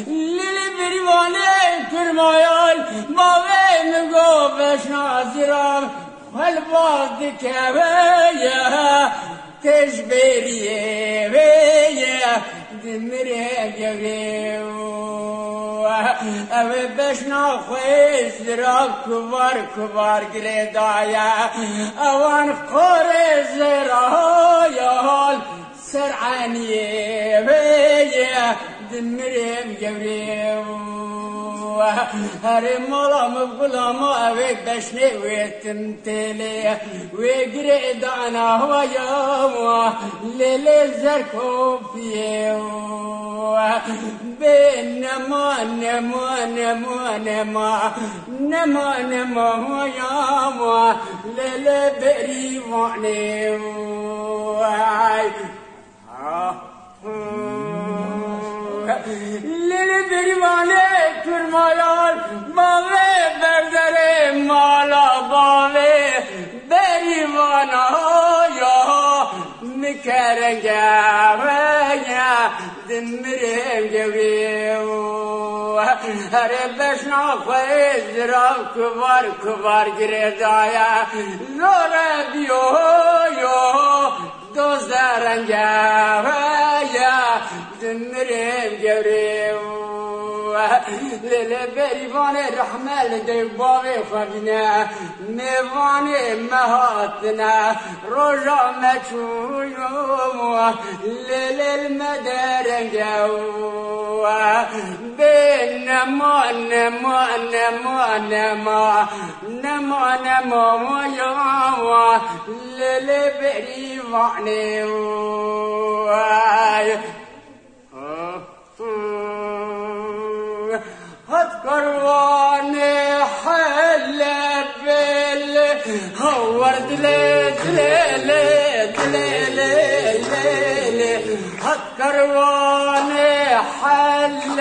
لیلی بریوانه کرمایال باوی نگو بشنازیرم خلباز کبیه تش بریه ویه دمره گریو اوه بشنا خویش زراب کبار گریدایا اوان خور زرایال سرعانية ويا دمريم جبريم هرم الله مبغلام أبيك بشني ويتمتلي ويقرئ دعنا هو يوم ليلي زركو فيه بين نما هو يوم ليلي بريواني لیلی بریوانه کرمایال باوی بردره مالا باوی بریوانه یا مکرنگه ویا دمریم جویو هر بشنا خویز زراب کبار گردایا زوره بیو دوز درنگه ویا دمریم جوریو لیلی بریوانه رحمل دی باوی خوابینه میوانه مهاتنه روژا مچویوم لیلی المدرنگه بین نما یوم لیلی بریوانه هات كروان حل بال هورد ليل هات كروان حل